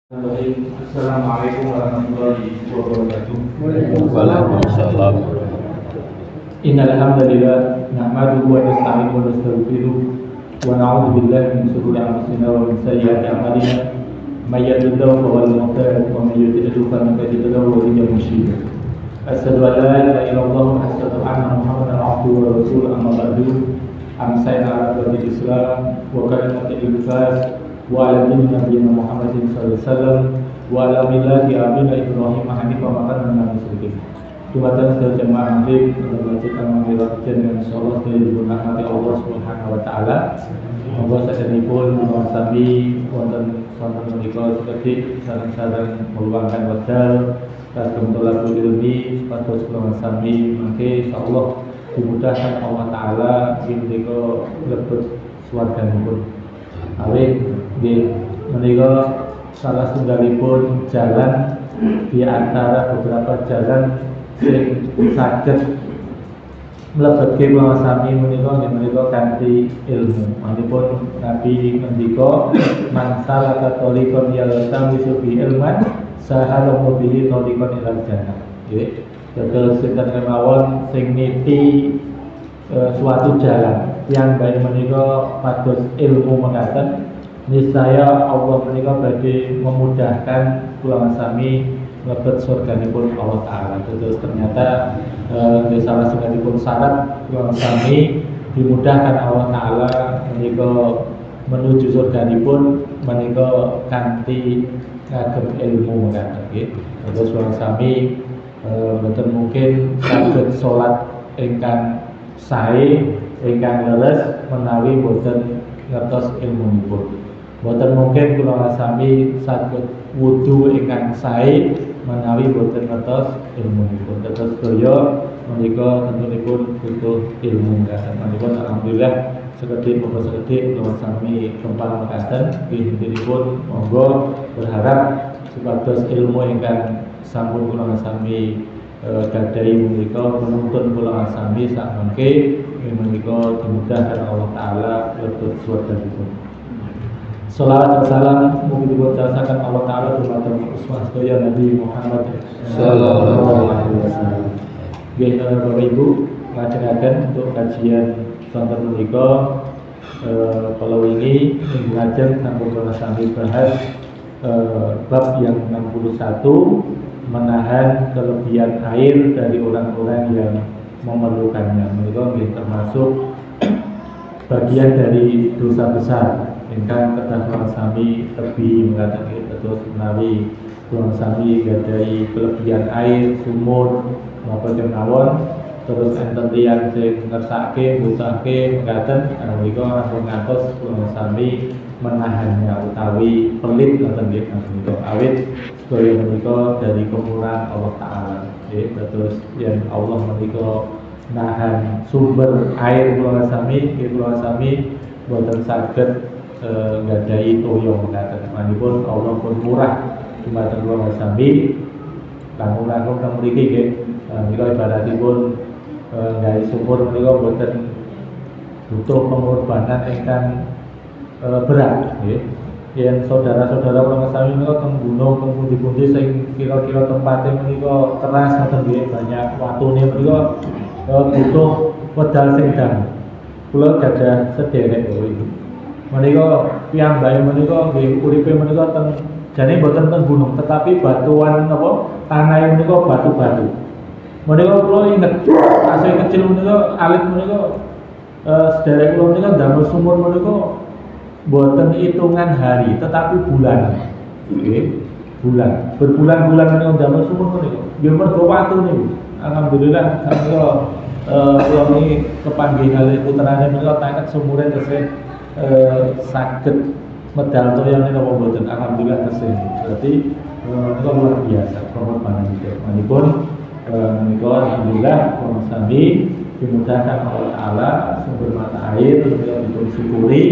Assalamualaikum warahmatullahi wabarakatuh. Waalaikumsalam. Innal hamdalillah nahmaduhu wa nasta'inuhu wa nastaghfiruh wa na'udzu billahi min shururi anfusina wa min sayyiati a'malina. May yahdihillahu fa huwal muhtadi wa may yudlil falan tajid lahu waliyyan mursyida. Asyhadu an la ilaha illallah wa asyhadu anna Muhammadan abduhu wa rasuluh. Amma ba'du. Amsayna ala batil Islam wa kalimatil ikhlas wa ala dini nabiyina Muhammadin sallallahu alaihi wasallam wa ala millati abina Ibrahim hanifan wa kana minal musyrikin. Tuhan dan jemaah maghrib mengajarkan mengira-kira dengan insyaallah dari rahmat Allah Subhanahu wa taala. Monggo sadanipun sami wonten sonten menika sekedhik sareng-sareng meluangkan wekdal kagem tolabul ilmi pados kula sami mangke insyaallah dimudahkan Allah taala menika lebet swarganipun. Awit di menika salah tunggalipun jalan di antara beberapa jalan sing saged mlebetke kula sami menika kanthi ilmu. Manipun Nabi ngendika man salaka thariqan yaltamisu bi ilman sahalahu bihi thariqan ilal jannah. Nggih. Dados sinten kemawon sing niti suatu jalan yang baik menika pados ilmu mekaten niscaya Allah menika badhe memudahkan kula sami mlebet surganipun Allah taala. Terus ternyata salah setunggalipun syarat kula sami dimudahkan Allah taala menika menuju surganipun menika kanthi kagem ilmu mekaten nggih. Terus kula sami mboten mungkin saged salat ingkang sae ingkang leres menawi boten ngertos ilmunipun. Boten mungkin kula sami saged wudu ingkang sae menawi boten ngertos ilmunipun. Terus sedaya menika tentunipun butuh ilmu mekaten. Menika alhamdulillah sekedhik kula sami kempal mekaten intinipun monggo berharap supados ilmu ingkang sampun kula sami gadhahi menika menuntun kula sami sak mangke menika dimudahkan Allah taala lebet swarganipun. Shalawat dan salam mugi dipuncasaken Allah taala dumateng sedaya Nabi Muhammad sallallahu alaihi wasallam. Nggih Bapak Ibu, ngajengaken untuk kajian sonten menika kalau ini minggu ngajeng sampun kula sami bahas bab yang 61 menahan kelebihan air dari orang-orang yang memerlukannya. Menika termasuk bagian dari dosa besar ingkang kedah kula sami tebi mengatakan terus menawi kula sami gadhahi kelebihan air sumur napa kemawon terus enten tiyang sing ngersake mbusake mengatakan menika ampun ngantos kula sami menahannya utawi pelit ngoten nggih menika awit sedaya menika dari kemurahan Allah taala nggih. Terus yen Allah menika nahan sumber air kula sami boten saged nggadhahi toya mekaten. Manipun Allah pun murah dumateng kula sami langkung-langkung teng mriki nggih. Menika ibaratipun gawe sumur menika boten butuh pengorbanan ingkang berat nggih. Yen saudara-saudara kula sami menika teng gunung teng pundi-pundi sing kira-kira tempate menika keras ngoten nggih, banyak watune menika butuh wedal sing dangu. Kula gadah sederek nggih. Menika piyambake menika nggih uripe menika teng jane mboten teng gunung tetapi batuan napa tanah menika batu-batu. Menika kula inget asih kecil menika alit menika sederek kula menika damel sumur menika boten hitungan hari tetapi bulan. Nggih, bulan. Berbulan-bulan menika damel sumur menika. Nggih mergo watu niku. Alhamdulillah menika kula niki kepanggih kalih putrane menika taket sumure tesih saged medal toya napa mboten. Alhamdulillah tesih. Berarti menika luar biasa pengorbanan itu. Manipun menika alhamdulillah kula sami dimudahkan Allah taala sumber mata air menika dipun syukuri.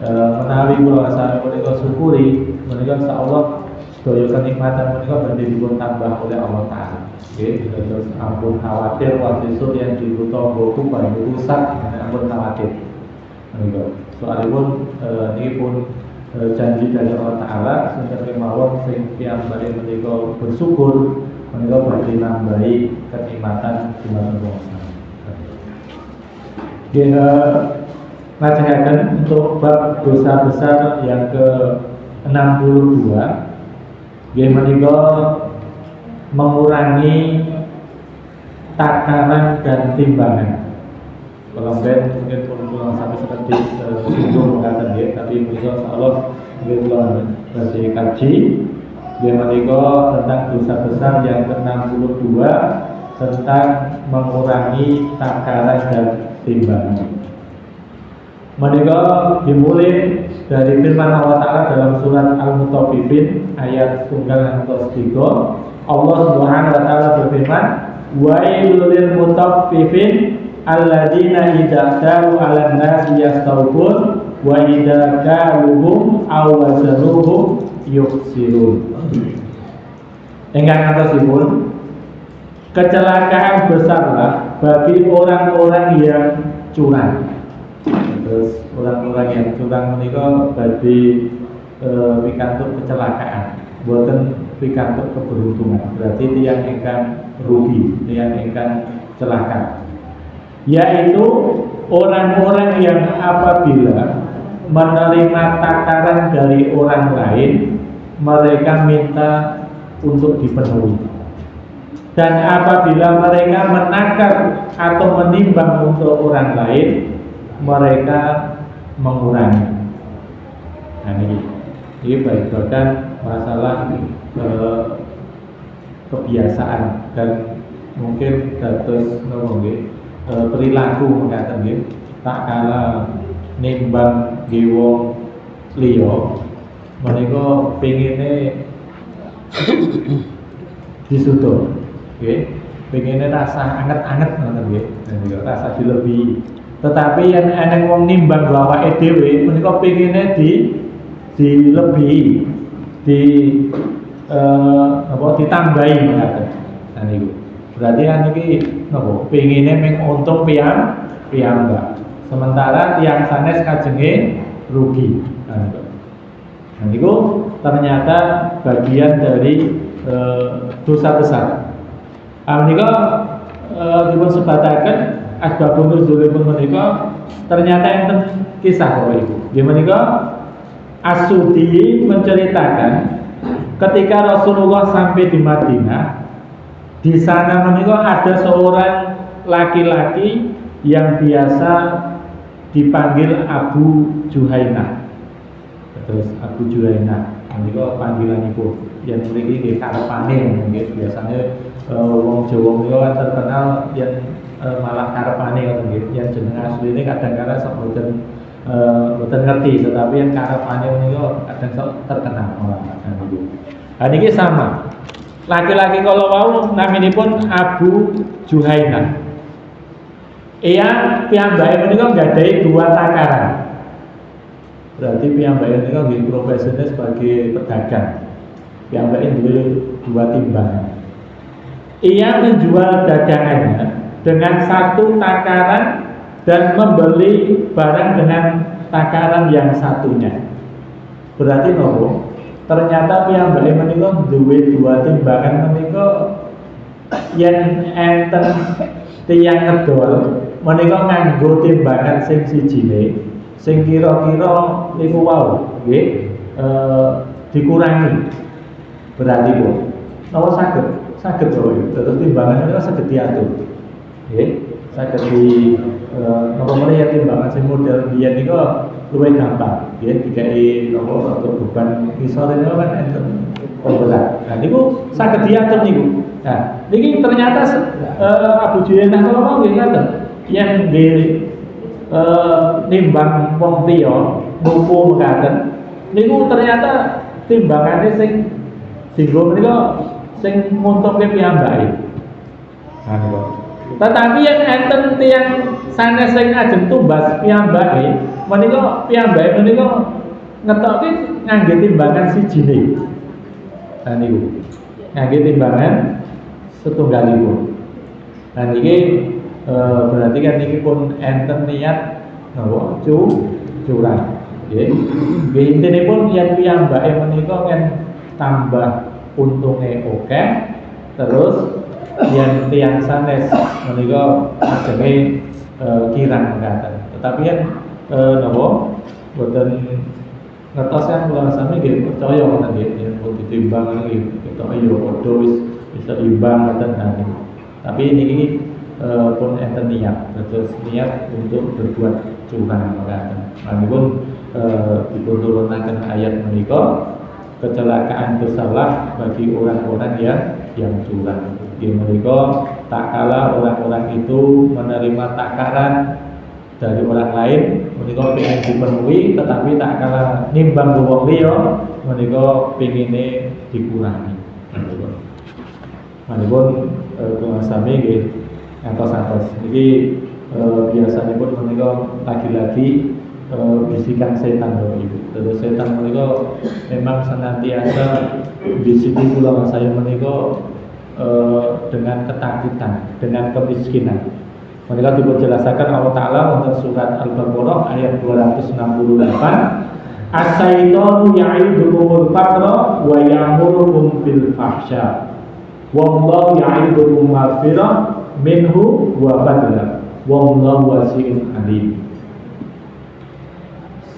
Menawi kula sami menika syukuri menika insyaallah sedaya kenikmatan menika badhe dipun tambah oleh Allah taala. Nggih, terus ampun khawatir sesuk yang di tanggaku banyu rusak, ampun khawatir. Menika soalipun niki pun janji dari Allah taala sinten kemawon piyambake menika bersyukur menika badhe nambahi kenikmatan dumateng wong. Ngajengaken untuk bab dosa besar yang ke-62 nggih menika mengurangi takaran dan timbangan. Kalau mungkin pulang sampai seperti singgung mengatakan ya, tapi menika insyaallah nggih kula badhe kaji nggih menika tentang dosa besar yang ke-62 tentang mengurangi takaran dan timbangan. Menika dimulai dari firman Allah Ta'ala dalam surat Al-Mutaffifin ayat 1-3. Allah Subhanahu wa taala berfirman, "Wailul lil mutaffifin alladzina idza taru 'alan nasi yastawfun wa idza kaluhum aw wazanuhum yukhsirun." Ingkang ngatosipun, kecelakaan besarlah bagi orang-orang yang curang. Terus orang-orang yang curang menika badhe pikantuk kecelakaan, boten pikantuk keberuntungan. Berarti tiyang ingkang rugi, tiyang ingkang celaka. Yaitu orang-orang yang apabila menerima takaran dari orang lain, mereka minta untuk dipenuhi. Dan apabila mereka menakar atau menimbang untuk orang lain, mereka mengurangi. Nah ini baik-baikan masalah kebiasaan dan mungkin dados perilaku mengatakan nggih tak kala nimbang wong liya menika pengine disudur nggih, pengine rasa anget-anget ngoten nggih, rasa dilebihi. Tetapi yang eneng wong nimbang awake dhewe menika pengine dilebihi, ditambahi mekaten. Nah niku. Berarti niki napa? Pengine mung untung piyambak. Sementara tiyang sanes kajenge rugi. Nah niku ternyata bagian dari dosa besar. Menika dipun sebataken asbabun nuzulipun menika ternyata enten kisah Bapak Ibu. Di menika As-Sudi menceritakan ketika Rasulullah sampai di Madinah, di sana menika ada seorang laki-laki yang biasa dipanggil Abu Juhainah. Terus Abu Juhainah menika panggilanipun yang mriki nggih karepane nggih biasanya wong Jawa menika kan terkenal yang malah karepane ngoten nggih, yang jeneng asline kadang-kadang sok boten ngerti, tetapi yang karepane menika kadang sok terkenal malah niku. Ha niki sama. Laki-laki kala wau naminipun Abu Juhainah. Ia piyambake menika nggadahi dua takaran. Berarti piyambake menika nggih profesinya sebagai pedagang. Piyambake duwe dua timbangan. Ia menjual dagangannya dengan satu takaran dan membeli barang dengan takaran yang satunya. Berarti nopo? Ternyata piyambake menika duwe dua timbangan menika yen enten tiyang ngedol menika nganggo timbangan sing sijine sing kira-kira niku wau nggih dikurangi. Berarti kok napa saged to terus timbangan menika saged diatur. Nggih, saged di napa meneh timbangan sing model biyen niku luwih gampang nggih dikai napa untuk beban ngisor niku kan enten berat. Nah niku saged diatur niku. Nah, niki ternyata Abu Juhainah kala mau nggih ngaten. Yen nggih nimbang wong liya nuku mekaten niku ternyata timbangane sing dinggo menika sing nguntungne piyambake. Nah niku. Tetapi yang enten tiyang sanes sing ajeng tumbas piyambake menika piyambake menika ngetokke ngangge timbangan sijine. Nah niku. Ngangge timbangan setunggalipun. Nah niki berarti kan niki pun enten niat napa curang. Nggih. Nggih intinipun yen piyambake menika kan tambah untungnya oke, terus yang tiang sanes menika ajenge kirang mekaten. Tetapi kan napa boten ngertos kan kula sami nggih percaya ngoten nggih yen ditimbang nggih ketok ya padha wis bisa imbang ngoten nggih. Tapi niki pun enten niat, terus niat untuk berbuat curang mekaten. Manipun dipun turunaken ayat menika kecelakaan besarlah bagi orang-orang yang curang. Di menika tak kala orang-orang itu menerima takaran dari orang lain menika pengen dipenuhi, tetapi tak kala nimbang wong liya menika pengine dikurangi. Manipun kula sami nggih ngantos-antos niki biasanipun menika lagi-lagi bisikan setan Bapak Ibu. Terus setan menika memang senantiasa bisiki kula saya menika dengan ketakutan, dengan kemiskinan. Mereka dijelaskan Allah Ta'ala untuk surat Al-Baqarah ayat 268. As-syaitanu ya'idukumul faqra wa ya'murukum bil fahsya. Wallahu ya'idukum maghfirah minhu wa fadla. Wallahu wasi'un alim.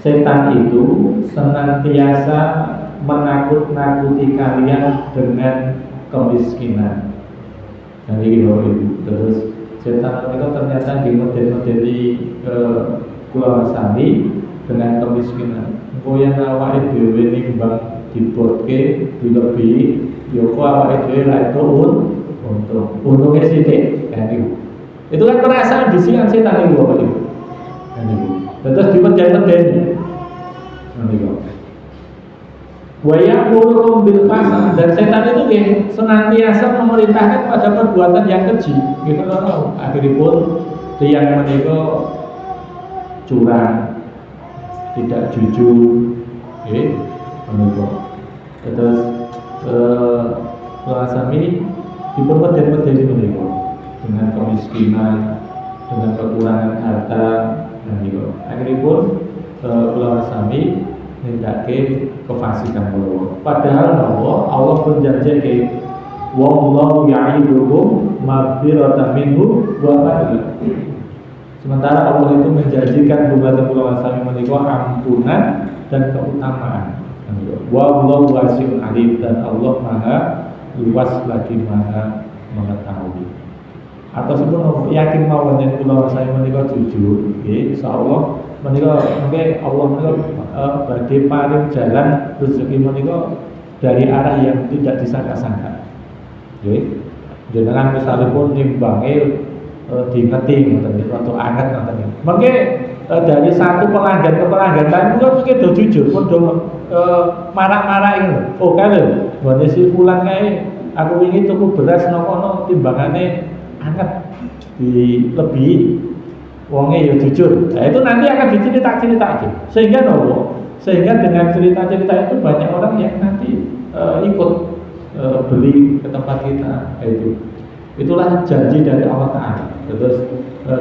Setan itu senantiasa menakut-nakuti kalian dengan kemiskinan. Jadi Bapak Ibu, terus setan itu ternyata dimodeli kula sami dengan kemiskinan. Engko yang awake dhewe nimbang dibotke dilebihi, ya kok awake dhewe ra itu untungnya sithik kan itu. Itu kan terasa bisikan setan itu Bapak Ibu. Kan itu. Terus dipedhen-pedhen. Niku. Wa ya'murukum bil fahsya, dan setan itu senantiasa memerintahkan pada perbuatan yang keji. Gitu loh. Akhiripun tiyang menika curang, tidak jujur, nggih, menika. Terus sami dipun medhen-medheni menika dengan kemiskinan, dengan kekurangan harta, menika. Akhiripun kula sami nindakake kefasikan kula. Padahal Allah pun janjake wallahu ya'idukum maghfiratan minhu wa fadla. Sementara Allah itu menjanjikan buat kula sami menika ampunan dan keutamaan. Wallahu wasi'un alim, dan Allah Maha luas lagi Maha mengetahui. Atau sebelum yakin mawon yen kula sami menika jujur, nggih insyaallah menika mungkin Allah menika badhe paring jalan rezeki menika dari arah yang tidak disangka-sangka. Nggih. Jenengan misalipun nimbange dingeti ngoten atau anget ngoten. Mungkin dari satu pelanggan ke pelanggan lain mungkin do jujur pun do marah-marah iki lho. Oh kale, ngene si fulan kae aku wingi tuku beras nang kono timbangane anget di lebih wonge ya jujur. Nah, itu nanti akan dicerita-cerita sehingga sehingga dengan cerita-cerita itu banyak orang yang nanti ikut beli ke tempat kita. Itulah janji dari Allah Ta'ala. Terus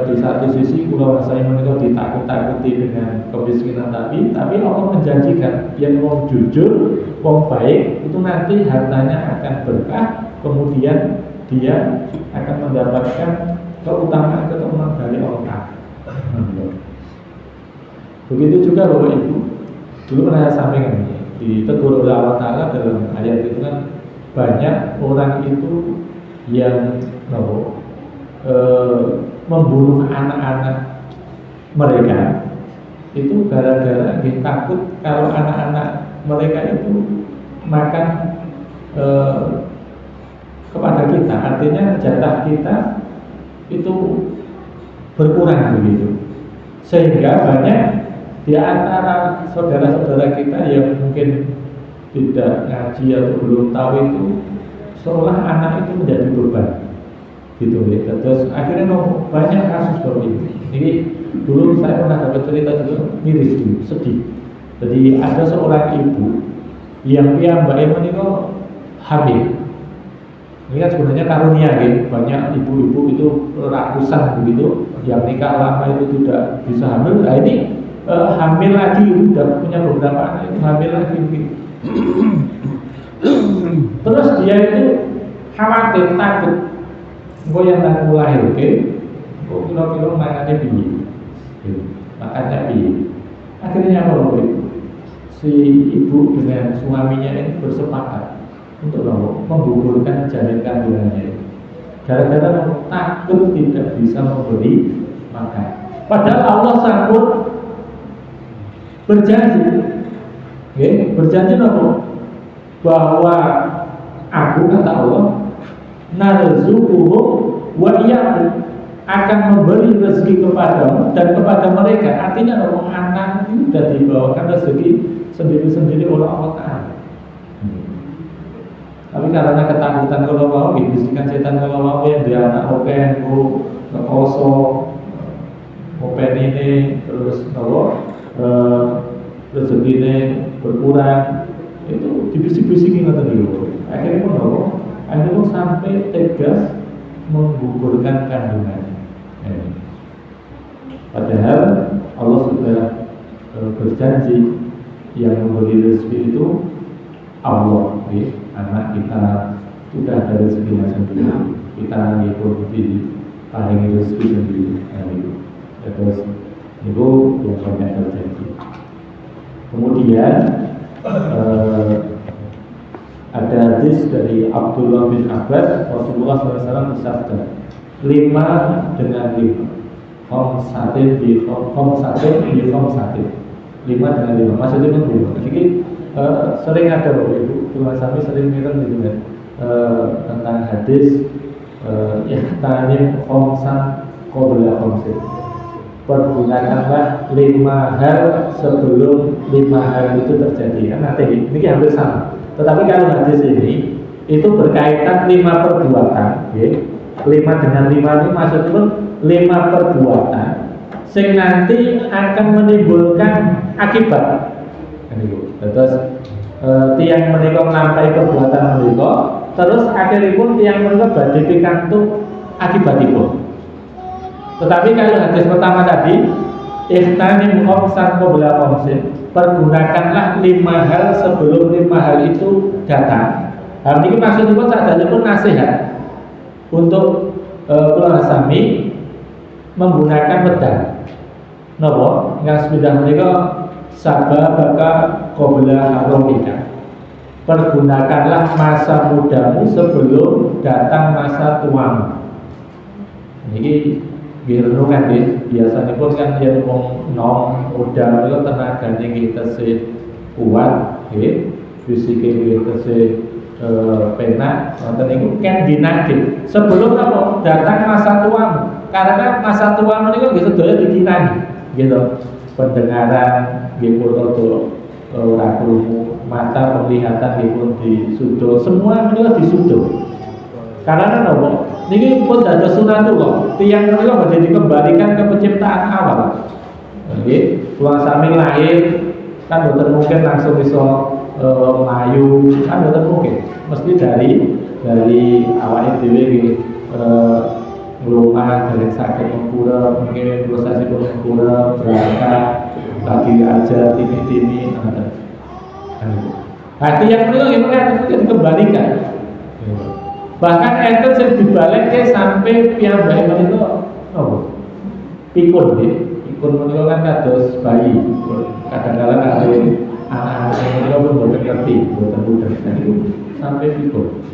di satu sisi kula saya menika ditakut-takuti dengan kemiskinan tapi Allah menjanjikan yang mau jujur, mau baik itu nanti hartanya akan berkah, kemudian dia akan mendapatkan keutamaan dari Allah Ta'ala. Begitu juga Bapak Ibu, dulu pernah saya sampaikan ditegur oleh Allah Ta'ala dalam ayat itu kan banyak orang itu yang membunuh anak-anak mereka itu gara-gara takut kalau anak-anak mereka itu makan kepada kita, artinya jatah kita itu berkurang begitu, sehingga banyak di antara saudara-saudara kita yang mungkin tidak ngaji atau belum tahu itu seolah anak itu menjadi beban gitu ya. Terus akhirnya banyak kasus seperti ini. Jadi dulu saya pernah dapat cerita juga miris dulu, sedih. Jadi ada seorang ibu yang mbak menika hamil. Ini kan sebenarnya karunia ya, banyak ibu-ibu itu ratusan begitu yang nikah lama itu tidak bisa hamil. Nah ini hamil lagi, sudah punya beberapa anak itu hamil lagi begitu. Terus dia itu khawatir, takut. Engko yang tak lahir, oke? Kok kira-kira makanya piye? Makanya piye? Akhirnya apa loh? Si ibu dengan suaminya ini bersepakat untuk menggugurkan janin kandungannya. Gara-gara takut tidak bisa memberi makan. Padahal Allah sanggup berjanji, okay? Berjanji apa? Bahwa aku kata Allah, narzuquhum wa iyyakum, akan memberi rezeki kepadamu dan kepada mereka. Artinya orang anak itu sudah dibawakan rezeki sendiri-sendiri oleh Allah Ta'ala. Tapi karena ketakutan kalau mau, bisikan setan kalau mau yang dia anak open, ngekoso, open ini terus rezeki ini berkurang, itu dibisik-bisikin kata dia. Akhirnya pun akhirnya sampai tegas menggugurkan kandungannya. Padahal Allah sudah berjanji yang memberi rezeki itu Allah, anak kita sudah ada rezekinya sendiri, kita ikut diparingi rezeki sendiri. Terus itu yang banyak terjadi. Kemudian ada hadis dari Abdullah bin Abbas, Rasulullah SAW bersabda, 5 dengan 5, khomsatin di khomsatin, 5 dengan 5, maksudnya kan 5. Jadi sering ada loh ibu, Tuhan Sami sering mireng gitu kan, tentang hadis ihtanim khomsan qabla khomsin, pergunakanlah 5 hal sebelum 5 hal itu terjadi. Nanti ini hampir sama. Tetapi kalau hadis ini itu berkaitan 5 perbuatan, ya. 5 dengan 5 ini maksudnya 5 perbuatan sing nanti akan menimbulkan akibat. Terus tiang menika nglampahi perbuatan menika, terus akhiripun tiang menika badhe pikantuk akibatipun. Tetapi kalau hadis pertama tadi, ihtanim khamsan qabla khamsin, pergunakanlah 5 hal sebelum 5 hal itu datang. Hal ini maksudnya sadaya pun nasihat untuk kula sami menggunakan pedang. Napa? Yang sudah menika sababaka qabla haromika. Pergunakanlah masa mudamu sebelum datang masa tuamu. Ini direnungkan ya, biasanya pun kan dia ngomong nom udah itu tenaganya kita kuat, ya, fisiknya kita penak, nanti itu kan dinasti. Sebelum apa datang masa tuamu, karena masa tuamu itu bisa dulu dikinani, gitu. Pendengaran, gitu atau rakumu, mata penglihatan gitu disudo, semua itu disudo. Karena apa? Ini pun ada sunatullah. Tiang itu berarti dikembalikan ke penciptaan awal. Jadi, pulang sami lahir kan dokter mungkin langsung bisa melayu, kan dokter mungkin. Mesti dari awalnya dhewe ngelumah dari sakit mengkurang, mungkin prosesi pun mengkurang, berangkat lagi aja tini-tini, ada. Nah, tiang itu gimana? Dikembalikan. Bahkan ente sing dibalik ke sampai piyambake menika nopo? Pikun nggih. Pikun menika kan kados bayi. Kadang-kadang ada anak-anak menika pun boten ngerti, boten budak sampai pikun.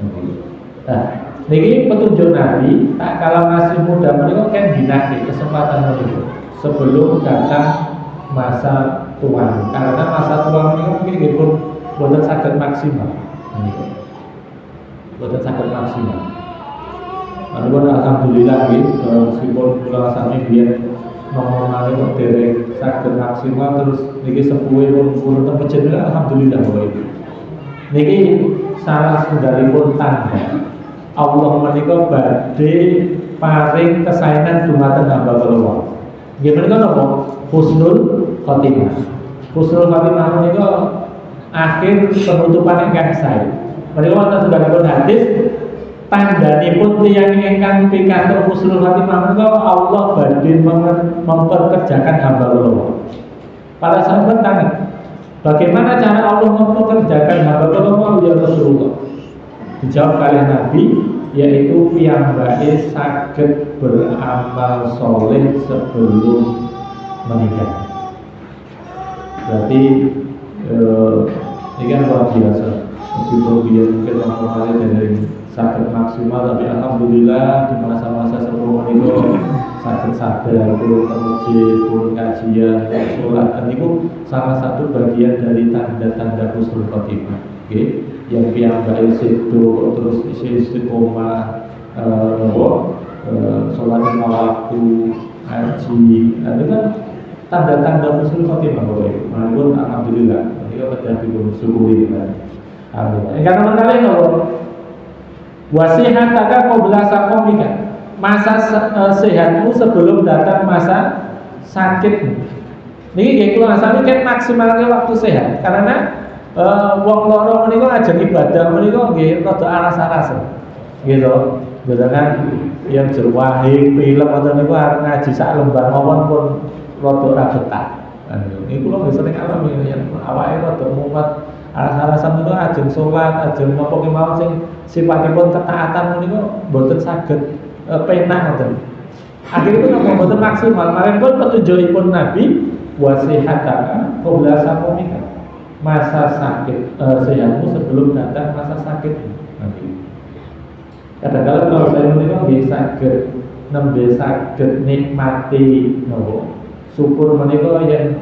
Nah, niki petunjuk Nabi, tak kala masih muda menika kan dinasti kesempatan menika sebelum datang masa tua. Karena masa tua menika mungkin pun boten saged maksimal. Boten saged maksimal. Lalu alhamdulillah meskipun kula sami biyen nomor kok dereng saged maksimal terus niki sepuhe pun purun masjid alhamdulillah bae. Niki salah setunggalipun tanda Allah menika badhe paring kesaenan dumateng hamba kula. Nggih menika napa? Husnul khotimah. Husnul khotimah menika akhir penutupan ingkang sae. Menika wonten setunggalipun hadis tandhanipun tiyang ingkang pikantuk husnul khotimah menika Allah badhe memperkerjakan hamba kula. Para sahabat tanya, Bagaimana cara Allah mempekerjakan hamba kula mau ya Rasulullah? Dijawab kali Nabi, yaitu piyambake saged beramal soleh sebelum menikah. Berarti ini kan luar biasa. Meskipun dia mungkin normalnya dari sakit maksimal, tapi alhamdulillah di masa-masa sebelum itu sakit sadar, turun ke masjid, turun kajian, sholat, dan itu salah satu bagian dari tanda-tanda husnul khotimah. Okay? Yang piyambake situ terus isi istiqomah, sholat lima waktu, haji, itu kan tanda-tanda husnul khotimah. Walaupun alhamdulillah, ini pada disyukuri kan. Karena menarik kalau wasihataka qabla saqamika, masa sehatmu sebelum datang masa sakitmu. Niki nggih kula asale kan maksimalnya waktu sehat. Karena wong loro menika ajeng ibadah menika nggih rada aras-arasen. Gitu. Biasanya yang jerwahing film atau niku arep ngaji sak lembar mawon pun rada ora betah. Niku kula sering alami yen awake rada mumet alas-alasan itu ajeng sholat, ajeng napa kemawon sing sifatipun ketaatan niku mboten saged penak ngoten. Akhiripun napa mboten maksimal. Maren pun petunjukipun Nabi wasihataka qabla saqamika. Masa sakit sehatmu sebelum datang masa sakit. Nabi. Kadang-kadang kalau saya menika nggih saged nembe saged nikmati napa syukur menika yen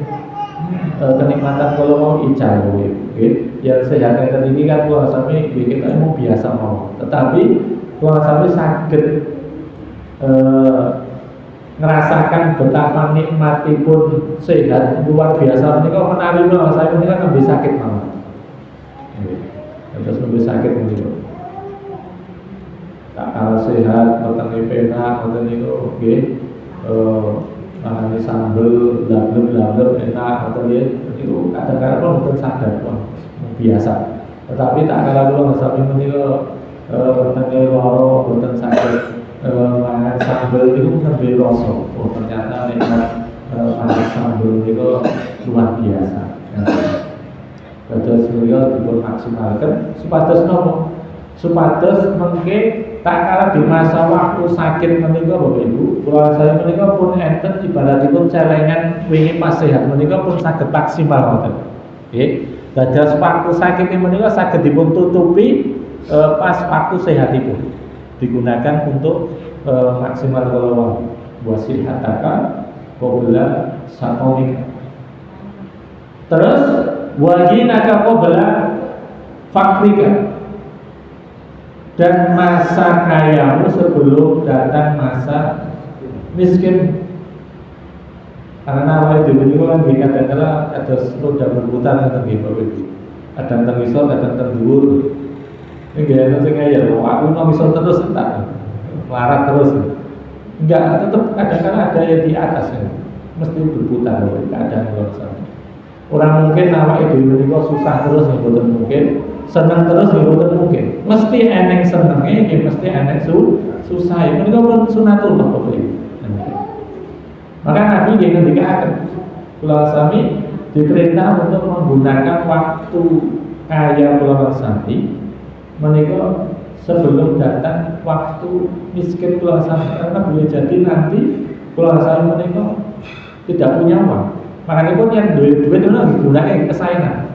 kenikmatan kalau mau ical ya sehat yang ini kan kalau sampai kita mau biasa mau, tetapi kalau sampai sakit ngerasakan betapa nikmatipun sehat luar biasa ini kalau menarik loh saya ini kan lebih sakit malah terus lebih sakit gitu tak kalah sehat bertemu pena atau itu ini sambel, lablep enak atau dia itu kadang-kadang pun betul sadar pun biasa. Tetapi tak kalah dulu sampai menilo bertengger loro, betul sadar makan sambel itu lebih rosok. Oh ternyata nikmat makan sambel itu luar biasa. Terus beliau dibuat maksimalkan supados nopo, supados mungkin tak kalah di masa waktu sakit menika Bapak Ibu, kula saya menika pun enten ibaratipun celengan wingi pas sehat menika pun saged maksimal ngoten. Nggih. Dados waktu sakit menika saged dipun tutupi pas waktu sehatipun. Digunakan untuk maksimal kala wasihataka qabla saqamika. Terus wajinaka qabla fakrika. Dan masa kayamu sebelum datang masa miskin. Karena awal itu kan kadang-kadang ada roda berputar yang tergibah itu. Ada yang termisal, ada yang terdur. Ini gaya nanti kayak aku mau misal terus entah, melarat terus. Enggak, tetap kadang-kadang ada yang di atas ya. Mesti berputar keadaan luar sana. Orang mungkin awal itu susah terus betul mungkin. Senang terus ya betul mungkin. Mesti eneng senengnya, ya mesti eneng susah. Ini kan sunatullah Bapak Ibu. Maka Nabi dia ngendikaken, kula sami diperintah untuk menggunakan waktu kaya kula sami menika sebelum datang waktu miskin kula sami. Karena boleh jadi nanti kula sami menika tidak punya uang. Makanya pun yang duit itu digunakan kesayangan,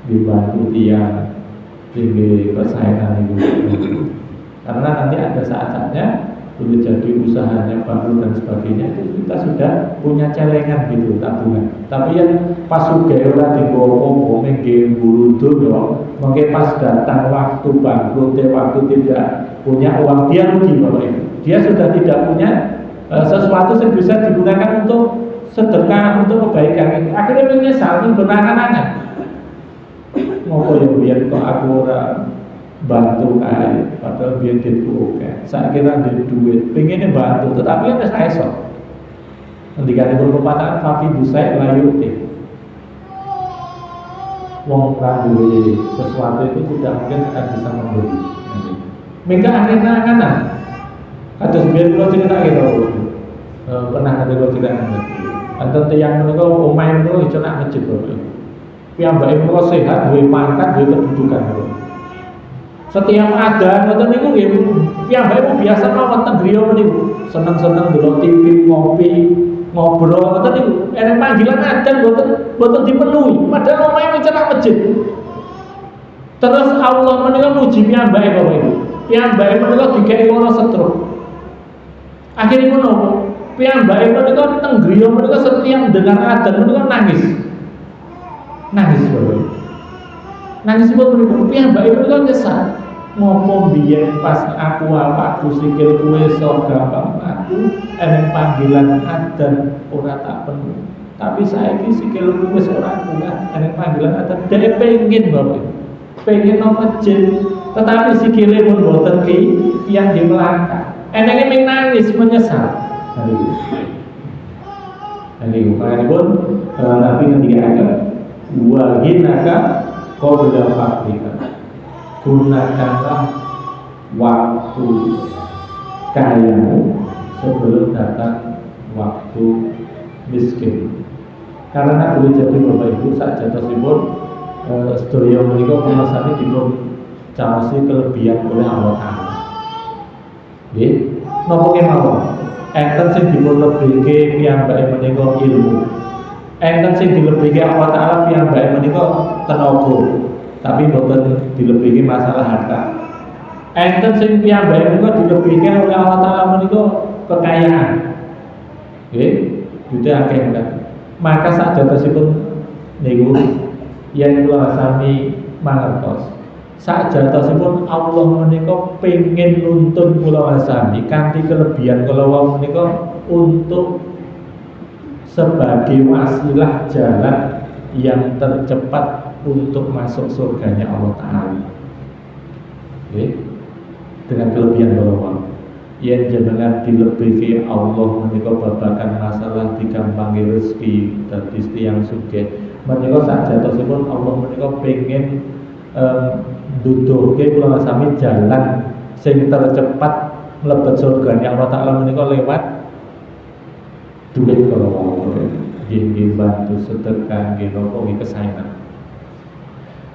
dibantu dia tinggi persaingan itu. Karena nanti ada saat-saatnya boleh jadi usahanya baru dan sebagainya itu kita sudah punya celengan gitu tabungan. Tapi yang pas sudah orang digowo mengge burudul dong, mungkin pas datang waktu bangkrut, waktu tidak punya uang dia rugi Bapak Ibu. Dia sudah tidak punya sesuatu yang bisa digunakan untuk sedekah, untuk kebaikan. Akhirnya menyesal berangan-angan. Ngopo yang biar kok aku ora bantu kae padahal biar ditku oke. Saya kira ada duit, pengennya bantu tetapi ada saya sok. Ketika berpepatah Fafi Busai Layuti. Wong duwe sesuatu itu tidak mungkin akan bisa memberi. Mereka akhirnya kanan. Kados biar kula cerita gitu. Pernah ada kula cerita. Anten tiyang menika omahe menika ijo nak masjid Bapak. piyambake kula sehat, duwe pangkat, duwe kedudukan. Setiap ada ngoten niku nggih piyambake biasa mawon teng griya meniku. Seneng-seneng ndelok TV, ngopi, ngobrol ngoten niku. Enek panggilan adzan boten dipenuhi, padahal omahe cerak masjid. Terus Allah menika muji piyambake Bapak Ibu. Piyambake menika digawe ora stroke. Akhiripun nopo? Piyambake menika teng griya menika setiap dengar adzan menika nangis. Nangis Bapak Ibu. Nangis pun menika piyambake menika kesal. Ngopo biyen pas aku sikil kuwe sok gampang aku enek panggilan adzan ora tak penuh. Tapi saiki sikil kuwe ora kuat enek panggilan adzan dhewe pengin Bapak Ibu. Pengen nang masjid, tetapi sikile pun boten yang di melangkah. Enake ming nangis menyesal. Jadi pun Nabi ngendikaken wa ginaka qabla faqrika. Gunakanlah waktu kayamu sebelum datang waktu miskin. Karena boleh jadi Bapak Ibu saat jatosipun sedaya menika kumasane dipun caosi kelebihan oleh Allah Taala. Nggih, napa kemawon? Enten sing dipun lebihke piyambake menika ilmu. Enten sing dilebihke Allah Taala piyambake menika tenaga, tapi boten dilebihke masalah harta. Enten sing piyambake menika dilebihke oleh Allah Taala menika kekayaan. Nggih, itu akeh kan. Maka sajatosipun niku yen kula sami mangertos sajatosipun Allah menika pengin nuntun kula sami kanthi kelebihan kula wau menika untuk sebagai wasilah jalan yang tercepat untuk masuk surganya Allah Ta'ala. Okay. Dengan kelebihan kula wau yen jenengan dilebihke Allah menika babagan masalah digampangi rezeki dadi tiyang sugih menika sajatosipun Allah menika pengen duduhke kula sami jalan sing tercepat mlebet surgane Allah Taala menika lewat duit kula wau. Nggih bantu sedekah nggih napa nggih kesaenan.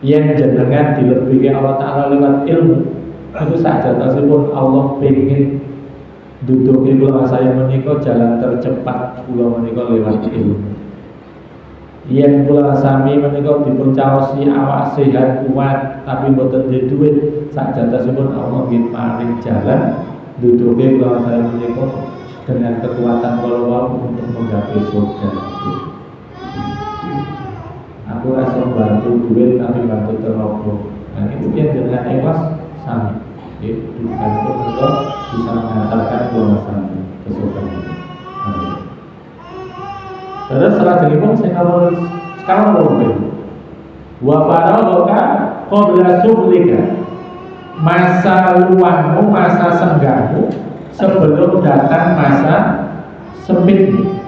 Yen jenengan dilebihke Allah Taala lewat ilmu itu sajatosipun Allah pengen duduhke kula saya menika jalan tercepat kula menika lewat ilmu. Yen kula sami menika dipun caosi awak sehat kuat tapi mboten duwe duit sajatosipun Allah nggih paring jalan duduke kula saya menika dengan kekuatan kula wau untuk menggapai surga. Aku rasa bantu duit tapi bantu tenaga. Nah itu yang dengan ikhlas sami. Bukan untuk bisa mengantarkan kula sami ke surga. Terus selanjutnya sekarang boleh wa faragha qabla syughlika, masa luangmu, masa senggangmu sebelum datang masa sempitmu.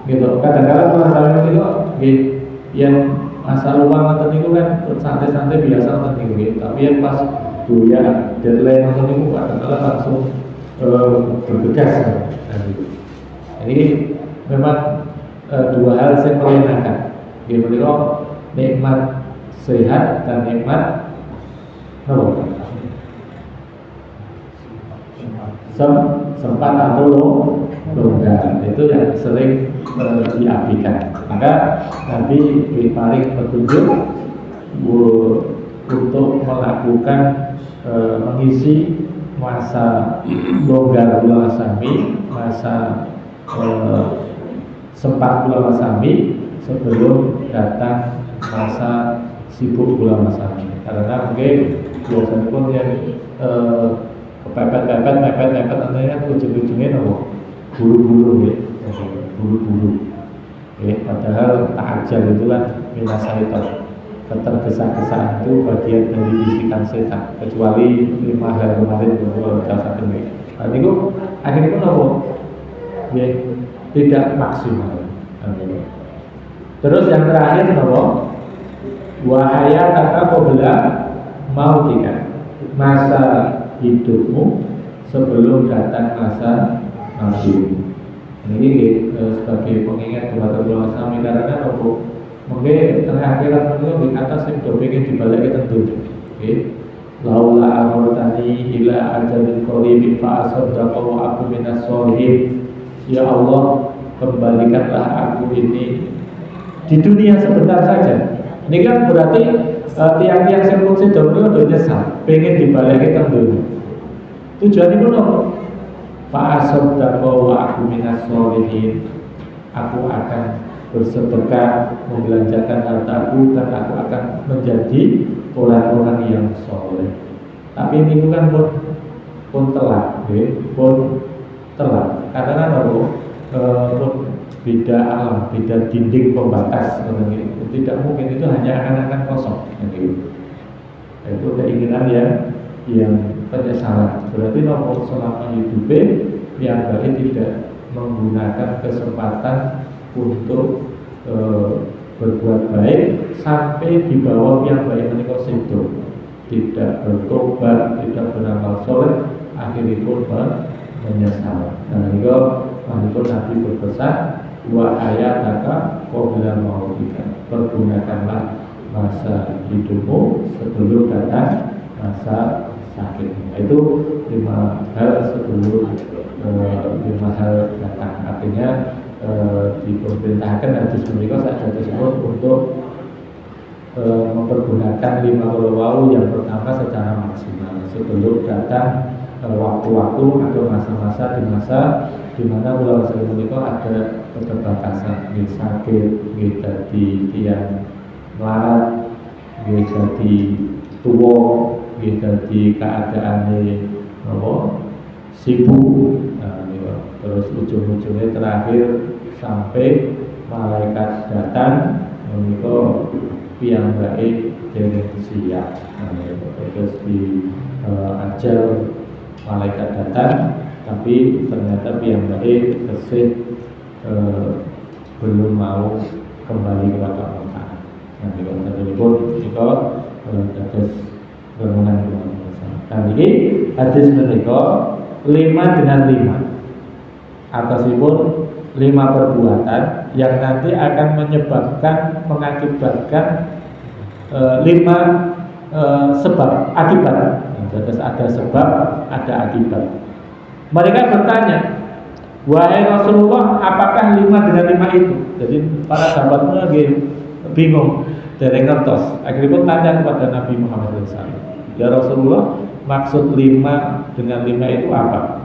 Gitu. Kadang-kadang orang itu yang masa luang atau itu kan santai-santai biasa atau gitu. Tapi yang pas ya deadline atau itu kadang-kadang langsung bergegas. Jadi memang dua hal saya mengenakan, yaitu nikmat sehat dan nikmat sempat atau longgar, itu yang sering diabaikan. Maka Nabi paling petunjuk untuk melakukan mengisi masa longgar bulan sami, masa sempat bulan sami sebelum datang masa sibuk bulan sami. Karena mungkin biasanya pun yang kepepet artinya ujung-ujungnya nopo buru-buru ya, buru-buru. Padahal ta'ajjal itu kan minasyaiton. Ketergesa-gesaan itu bagian dari bisikan setan. Kecuali 5 hari kemarin kalau dirasakan ini. Nah itu akhirnya pun nopo ya tidak maksimal. Terus yang terakhir nopo wahaya kata qabla mautika, masa hidupmu sebelum datang masa matimu. Ini sebagai pengingat kepada ulama sami karena nopo Mungkin tengah akhirat menika di atas sing do pengen dibalik tentu. Nggih. Laula amartani ila ajalin qaribin fa asaddaqa wa aku minas sholihin. Ya Allah, kembalikanlah aku ini di dunia sebentar saja. Ini kan berarti tiang-tiang sing pun sedo menika nyesal, pengen dibalik tentu. Tujuan itu nopo? Fa asaddaqa wa aku minas sholihin. Aku akan bersedekah, membelanjakan hartaku, dan aku akan menjadi orang-orang yang soleh. Tapi ini bukan pun telat, pun telat. Karena pun beda alam, beda dinding pembatas. Tidak mungkin itu hanya akan kosong. Itu keinginan yang penyesalan. Berarti nomor selama hidupnya yang baik tidak menggunakan kesempatan untuk berbuat baik sampai di bawah yang baik menika sedo, tidak bertobat, tidak beramal soleh, akhirnya pun menyesal. Dan juga Nabi berpesan, wa ayataka qabla mautika, pergunakanlah masa hidupmu sebelum datang masa sakit. Itu 5 hal sebelum 5 hal datang. Artinya diperintahkan hadis menika saja tersebut untuk mempergunakan 5 wau yang pertama secara maksimal sebelum datang waktu-waktu atau masa-masa di mana ulama saya menika ada keterbatasan, sakit, jadi tiang melarat, jadi tua, jadi keadaannya sibuk. Terus ujung-ujungnya terakhir sampai malaikat datang menika piyambake dereng siap. Terus di ajal malaikat datang, tapi ternyata piyambake tesih belum mau kembali kepada Allah. Nah, ini pun juga terus renungan kemudian. Nah, ini hadis menika 5 dengan 5. Atasipun 5 perbuatan yang nanti akan mengakibatkan 5 sebab akibat. Terus ada sebab, ada akibat. Mereka bertanya, wahai Rasulullah, apakah 5 dengan 5 itu? Jadi para sahabatnya bingung, dereng ngertos. Akhirnya pun tanya kepada Nabi Muhammad SAW, ya Rasulullah, maksud 5 dengan 5 itu apa?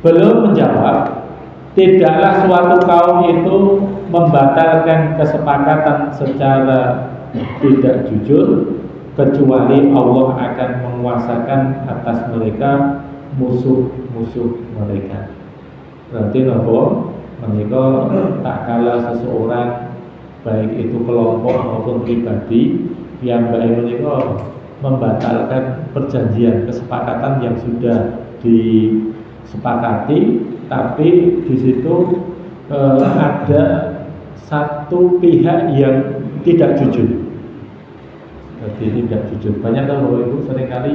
Belum menjawab, tidaklah suatu kaum itu membatalkan kesepakatan secara tidak jujur kecuali Allah akan menguasakan atas mereka musuh-musuh mereka. Berarti nopo menika tak kala seseorang baik itu kelompok maupun pribadi yang baik menika membatalkan perjanjian kesepakatan yang sudah disepakati, tapi di situ ada satu pihak yang tidak jujur. Jadi tidak jujur. Banyak kalau itu seringkali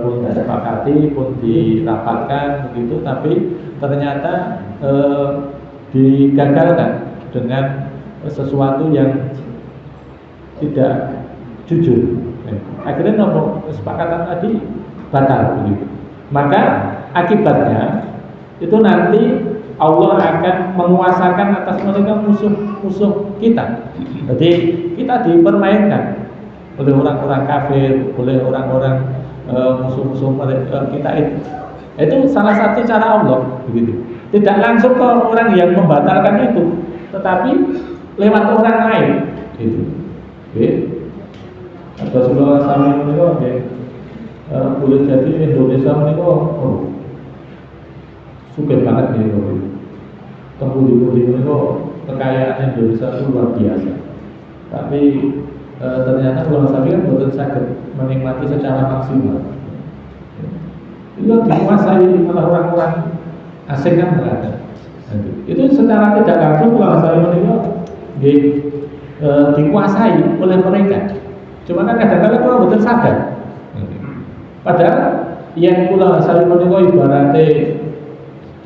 pun disepakati, pun dirapatkan begitu, tapi ternyata digagalkan dengan sesuatu yang tidak jujur. Akhirnya nomor kesepakatan tadi batal begitu. Maka akibatnya itu nanti Allah akan menguasakan atas mereka musuh-musuh kita. Jadi kita dipermainkan oleh orang-orang kafir, oleh orang-orang musuh-musuh kita itu. Itu salah satu cara Allah begitu. Tidak langsung ke orang yang membatalkan itu, tetapi lewat orang lain gitu. Oke. Atau sebuah sami menika boleh jadi Indonesia menika sugih banget nih kok. Tempuh-tempuh menika kekayaan Indonesia itu luar biasa. Tapi ternyata ulama sami kan boten saged menikmati secara maksimal. Itu dikuasai oleh orang-orang asing kan berada. Itu secara tidak langsung ulama sami menika dikuasai oleh mereka. Cuma kan kadang-kadang orang boten sadar. Padahal yang ulama sami menika ibaratnya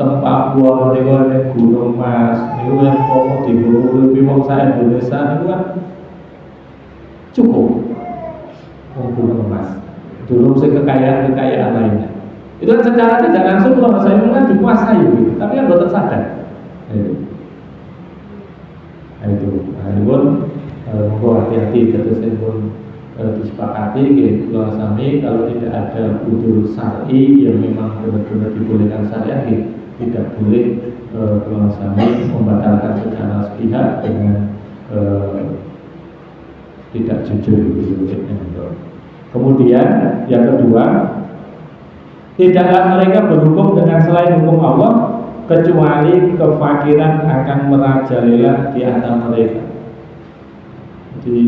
tempat Papua niku nek Gunung Mas niku kan kok diguru wong sak Indonesia niku kan cukup wong Gunung Mas. Belum kekayaan lainnya. Itu kan secara tidak langsung kalau saya kan dikuasai gitu, tapi kan bukan sadar. Nah itu monggo hati-hati terus pun disepakati gitu sami kalau tidak ada udzur syar'i yang memang benar-benar dibolehkan syariat gitu, tidak boleh kalau sami membatalkan secara sepihak dengan tidak jujur gitu. Kemudian yang kedua, tidaklah mereka berhukum dengan selain hukum Allah kecuali kefakiran akan merajalela di antara mereka. Jadi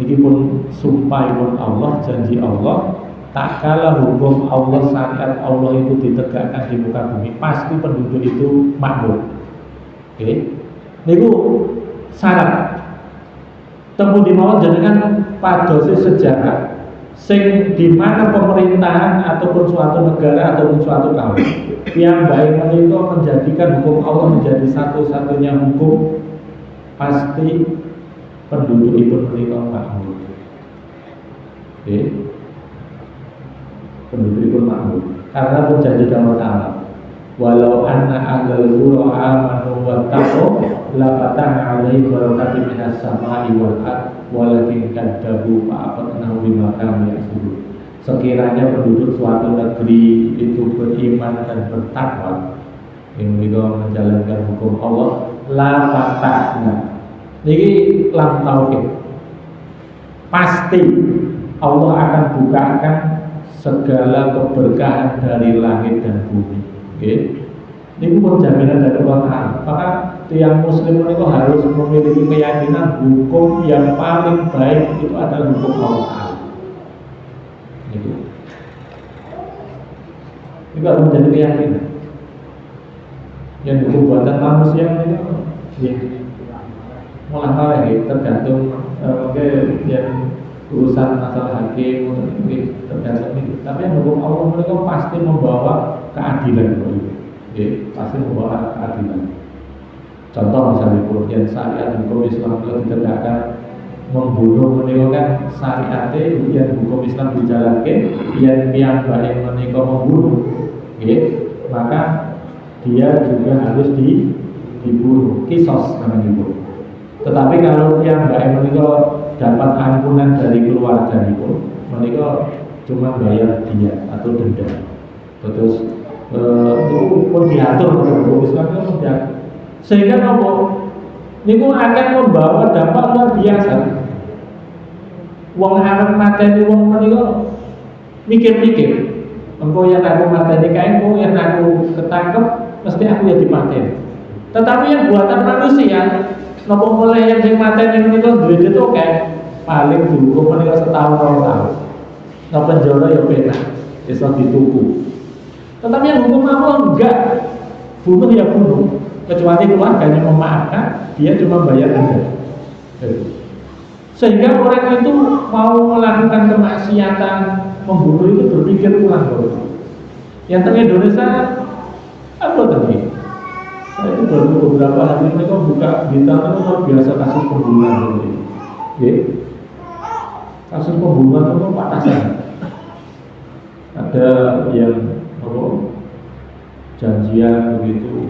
ini pun sumpah pun Allah, janji Allah, tak kalah hukum Allah, syariat Allah itu ditegakkan di muka bumi, pasti penduduk itu makmur. Oke, itu syarat. Temu di mawon jenengan padose sejarah sing di mana pemerintahan ataupun suatu negara ataupun suatu kaum yang baik menika menjadikan hukum Allah menjadi satu-satunya hukum, pasti penduduk itu menika makmur. Oke. Penduduk itu makmur karena berjanji dalam Ta'ala, walau anna ahlal qura amanu wattaqu la fatahna 'alaihim barakatin minas sama'i wal ardh walakin kadzabu fa'akhadnahum bima kanu yaksibun. Sekiranya penduduk suatu negeri itu beriman dan bertakwa, yang menjalankan hukum Allah, la fatahna. Ini lam tauhid. Pasti Allah akan bukakan segala keberkahan dari langit dan bumi. Oke. Ini pun jaminan dari Allah Ta'ala. Maka tiang muslim itu harus memiliki keyakinan hukum yang paling baik itu adalah hukum Allah Ta'ala. Itu harus menjadi keyakinan. Yang hukum buatan manusia ini ya, mulai ya, tergantung yang urusan masalah hakim tergantung itu. Tapi yang hukum Allah mereka pasti membawa keadilan. Pasti membawa keadilan. Contoh misalnya yang syariat hukum Islam itu ditegakkan, membunuh menika kan syariate yang hukum Islam dijalankan, yang piyambake menika membunuh, maka dia juga harus dibunuh, kisos namanya itu. Tetapi kalau piyambake menika dapat ampunan dari keluarga itu, menika cuma bayar dia atau denda. Terus itu pun diatur oleh hukum Islam itu sudah, sehingga niku akan membawa dampak luar biasa. Wong arep mateni wong menika mikir-mikir, engko yang aku mateni kae, engko yang aku ketangkep mesti aku ya dipateni. Tetapi yang buatan manusia, napa mulai yang sing mateni menika duwe itu kae paling dihukum menika setahun 2 tahun. Napa penjara ya penak, iso dituku. Tetapi yang hukum Allah enggak, bunuh ya bunuh, kecuali keluarganya memaafkan, dia cuma bayar denda. Sehingga orang itu mau melakukan kemaksiatan, membunuh itu berpikir ulang baru. Yang tengah Indonesia apa tadi? Saya itu baru beberapa hari ini kok buka berita itu luar biasa kasus pembunuhan ini. Kasus pembunuhan itu patasan. Ada yang janjian begitu,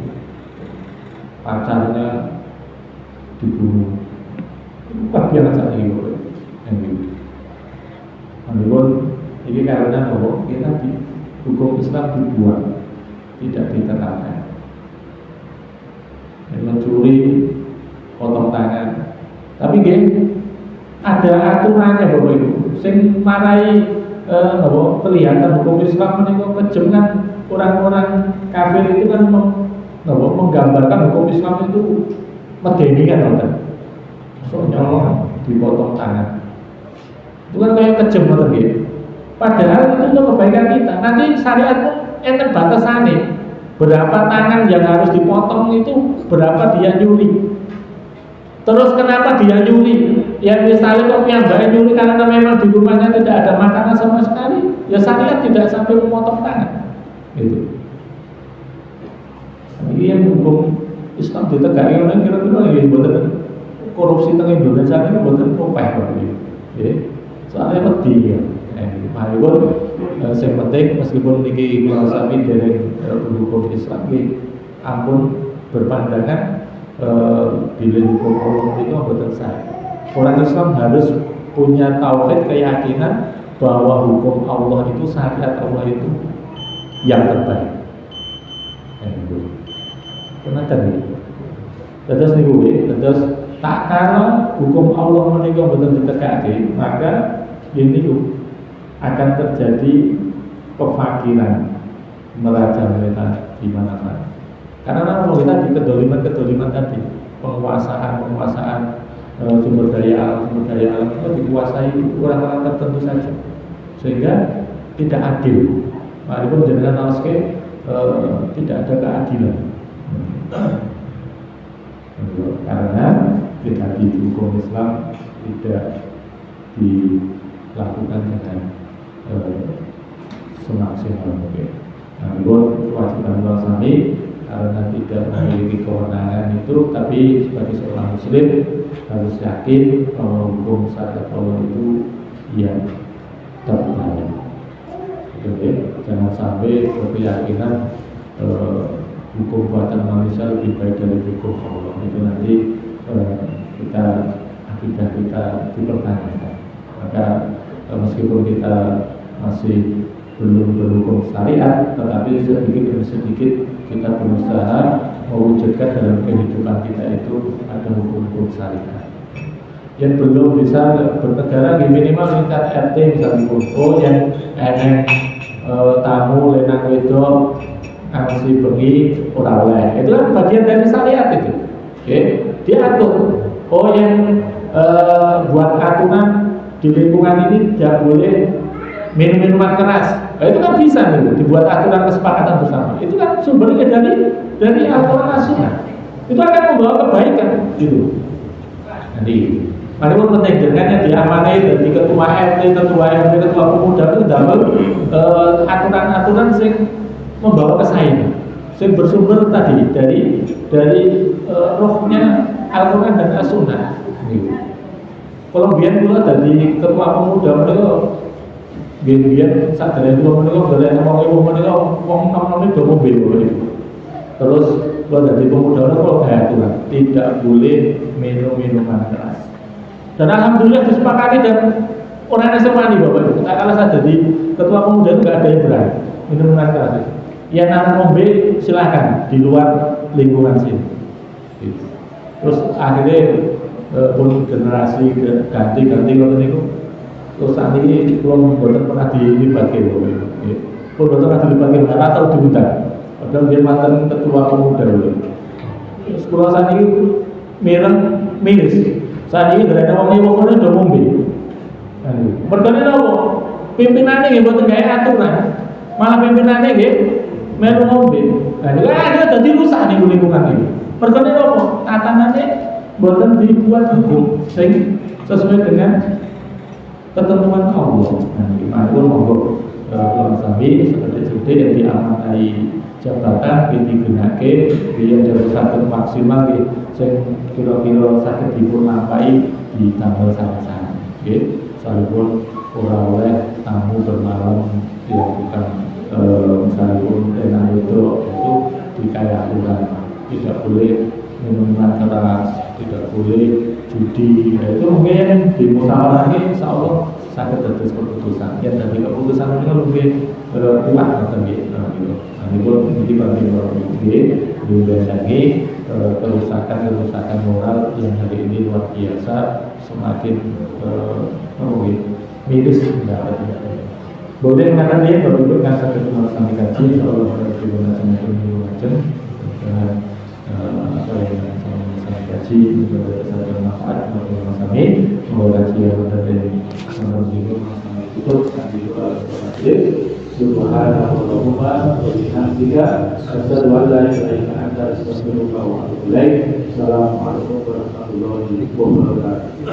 pacarnya dibunuh. Luar biasa ini, ini karena kita di hukum Islam dibuat, tidak diterapkan. Mencuri, potong tangan. Tapi ada aturannya Bapak Ibu. Sing marai kelihatan hukum Islam menika kejem kan, orang-orang kafir itu kan menggambarkan hukum Islam itu medeni kan, soalnya dipotong tangan. Itu kan kayak kejam gitu. Padahal itu untuk kebaikan kita. Nanti syariat pun enten batasannya. Berapa tangan yang harus dipotong itu, berapa dia nyuri. Terus kenapa dia nyuri? Ya misalnya kok piyambake nyuri karena memang di rumahnya tidak ada makanan sama sekali, ya syariat tidak sampai memotong tangan. Gitu. yang hukum Islam ditegakkan orang kira-kira ya buatan korupsi tengah Indonesia ini buatan opeh ya. Soalnya pedih ya. Meskipun yang penting meskipun ini sami dari hukum Islam ini ampun berpandangan bila hukum Allah itu buatan saya. Orang Islam harus punya tauhid keyakinan bahwa hukum Allah itu syariat Allah itu yang terbaik. Kenapa nih? Terus nih gue, terus tak karena hukum Allah menikah betul ditegakkan, maka ini akan terjadi kefakiran merajalela di mana-mana. Karena kalau kita di kedoliman tadi, penguasaan sumber daya alam itu dikuasai orang-orang tertentu saja, sehingga tidak adil. Walaupun jenengan naskah tidak ada keadilan. Karena kita di hukum Islam tidak dilakukan dengan semaksimal mungkin. Namun kewajiban sami karena tidak memiliki kewenangan itu, tapi sebagai seorang Muslim harus yakin bahwa hukum syariat Allah itu yang terbaik. Jangan sampai berkeyakinan hukum buatan manusia lebih baik dari hukum Allah. Itu nanti akidah kita dipertanyakan. Maka meskipun kita masih belum berhukum syariat, tetapi sedikit demi sedikit kita berusaha mewujudkan dalam kehidupan kita itu ada hukum-hukum syariat. Yang belum bisa bernegara minimal tingkat RT misalnya yang tamu lenang itu ngasih bengi ora oleh. Itu kan bagian dari syariat itu. Oke, diatur. Yang buat aturan di lingkungan ini tidak boleh minum minuman keras. Itu kan bisa nih, dibuat aturan kesepakatan bersama. Itu kan sumbernya dari aturan nasional. Itu akan membawa kebaikan gitu. Jadi walaupun penting dengannya diamanai dari ketua RT, ketua RW, ketua pemuda itu dalam aturan-aturan yang membawa kesayangan, yang bersumber tadi dari rohnya Al-Quran dan As-Sunnah. Kalau biar pula dari ketua pemuda mereka, biar saat dari ketua mereka dari ngomong itu mobil. Terus kalau dari pemuda mereka aturan tidak boleh minum minuman keras. Dan alhamdulillah disepakati dan orang SMA nih Bapak Ibu. Kalau saya jadi ketua pemuda itu nggak ada yang berani minum minuman keras. Yang anak mobil silakan di luar lingkungan sini. Terus akhirnya pun generasi ganti kalau itu terus saat ini belum pernah dilibatkan Bapak Ibu. Pun pernah dilibatkan karena tahu diundang. Padahal dia mantan ketua pemuda dulu. Sekolah saat ini miris. Saat ini dari orang ibu mana udah mobil. Berdana apa? Pimpinannya nggak buat gaya aturan, malah pimpinannya nggak melu mobil. Nah, juga ada jadi rusak nih lingkungan ini. Berdana apa? Tatanannya buatan dibuat hukum sesuai dengan ketentuan Allah. Nah, gimana pun monggo kalau sambil seperti yang diamanai jabatan digunakan biar dari satu maksimal kira-kira sakit dipurnampai di tanggal sana-sana. Sekalipun orang oleh tamu bermalam dilakukan sekalipun enak itu dikaya aturan, tidak boleh minuman keras, tidak boleh judi. Itu mungkin di musyawarah ini insya Allah sakit terus keputusan. Ya dari keputusan itu lebih kuat atau gitu. Ini pun jadi bagi orang juga lagi kerusakan moral yang hari ini luar biasa, semakin miris tidak ada. Boleh mengatakan dia baru itu kan satu sampai kaji kalau berguna semacam macam dengan apa yang sampai kaji juga satu manfaat untuk kami mengoreksi yang dari menurut itu kami juga Subhanallah wa bihamdika asyhadu an la ilaha illa anta astaghfiruka wa atubu ilaik. Assalamualaikum warahmatullahi wabarakatuh.